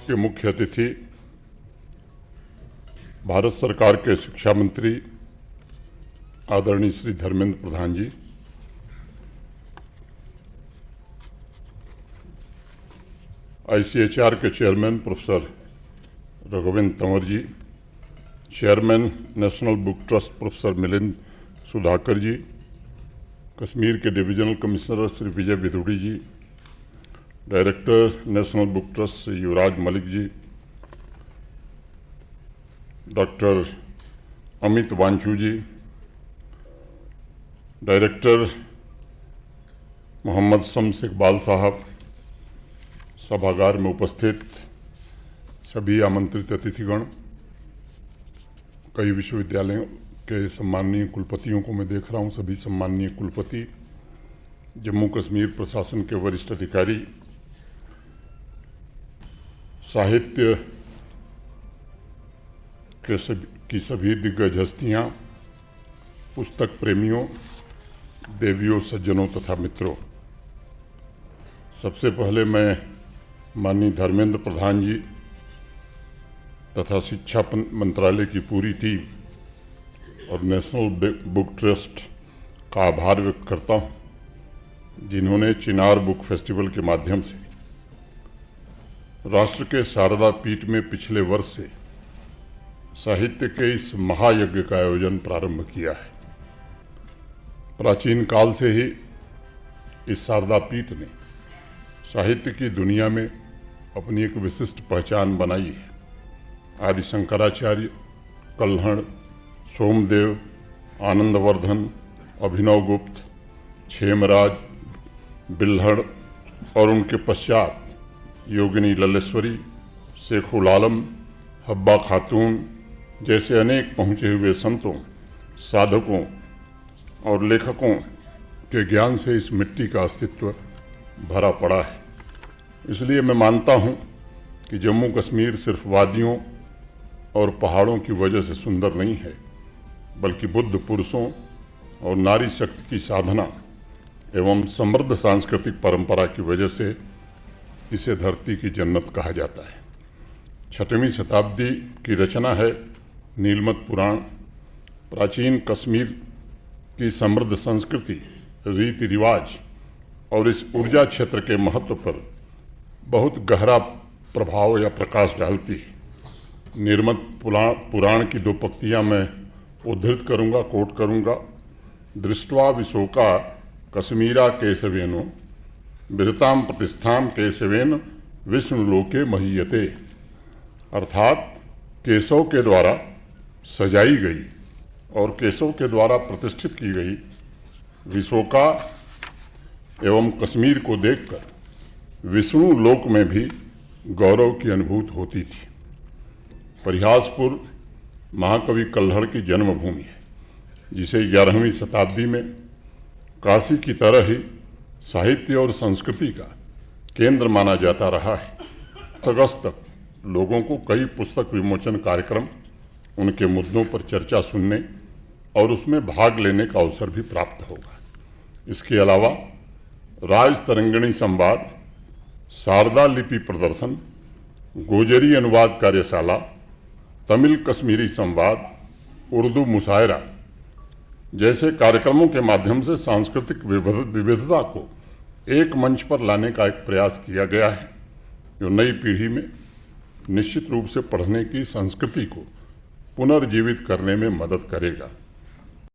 के मुख्य अतिथि भारत सरकार के शिक्षा मंत्री आदरणीय श्री धर्मेंद्र प्रधान जी, ICHR के chairman professor Raghavendra Tanwar ji, chairman National Book Trust professor Milind Sudhakar ji, Kashmir के divisional commissioner Shri Vijay Vidhuri ji, director National Book Trust Shri Yuvraj Malik ji, doctor Amit Wanchoo ji, director Mohammad Shams Iqbal साहब, सभागार में उपस्थित सभी आमंत्रित अतिथिगण, कई विश्वविद्यालयों के सम्माननीय कुलपतियों को मैं देख रहा हूं, सभी सम्माननीय कुलपति, जम्मू कश्मीर प्रशासन के वरिष्ठ अधिकारी, साहित्य की सभी दिग्गज हस्तियां, पुस्तक प्रेमियों, देवियों, सज्जनों तथा मित्रों, सबसे पहले मैं माननीय धर्मेंद्र प्रधान जी तथा शिक्षा मंत्रालय की पूरी टीम और नेशनल बुक ट्रस्ट का आभार व्यक्त करता हूं, जिन्होंने चिनार बुक फेस्टिवल के माध्यम से राष्ट्र के शारदा पीठ में पिछले वर्ष से साहित्य के इस महायज्ञ का आयोजन प्रारंभ किया है। प्राचीन काल से ही इस शारदा पीठ ने साहित्य की दुनिया में अपनी एक विशिष्ट पहचान बनाई है। आदि शंकराचार्य, कल्हण, सोमदेव, आनंदवर्धन, अभिनव गुप्त, क्षेमराज, बिल्हड़ और उनके पश्चात योगिनी ललेश्वरी, शेख उल आलम, हब्बा खातून जैसे अनेक पहुँचे हुए संतों, साधकों और लेखकों के ज्ञान से इस मिट्टी का अस्तित्व भरा पड़ा है। इसलिए मैं मानता हूँ कि जम्मू कश्मीर सिर्फ वादियों और पहाड़ों की वजह से सुंदर नहीं है, बल्कि बुद्ध पुरुषों और नारी शक्ति की साधना एवं समृद्ध सांस्कृतिक परंपरा की वजह से इसे धरती की जन्नत कहा जाता है। 6वीं शताब्दी की रचना है नीलमत पुराण। प्राचीन कश्मीर की समृद्ध संस्कृति, रीति रिवाज और इस ऊर्जा क्षेत्र के महत्व पर बहुत गहरा प्रभाव या प्रकाश डालती है। नीलमत पुराण की 2 पंक्तियां मैं उद्धृत करूंगा, कोट करूंगा। दृष्ट्वा विशोका कश्मीरा केशवेनो विरताम प्रतिष्ठाम केशवेन विष्णुलोके महीयते, अर्थात केशव के द्वारा सजाई गई और केशव के द्वारा प्रतिष्ठित की गई विशोका एवं कश्मीर को देखकर विष्णु लोक में भी गौरव की अनुभूति होती थी। परिहासपुर महाकवि कल्हड़ की जन्मभूमि है, जिसे 11वीं शताब्दी में काशी की तरह ही साहित्य और संस्कृति का केंद्र माना जाता रहा है। अगस्त तक लोगों को कई पुस्तक विमोचन कार्यक्रम, उनके मुद्दों पर चर्चा सुनने और उसमें भाग लेने का अवसर भी प्राप्त होगा। इसके अलावा राज तरंगिणी संवाद, शारदा लिपि प्रदर्शन, गोजरी अनुवाद कार्यशाला, तमिल कश्मीरी संवाद, उर्दू मुशायरा जैसे कार्यक्रमों के माध्यम से सांस्कृतिक विविधता को एक मंच पर लाने का एक प्रयास किया गया है, जो नई पीढ़ी में निश्चित रूप से पढ़ने की संस्कृति को पुनर्जीवित करने में मदद करेगा।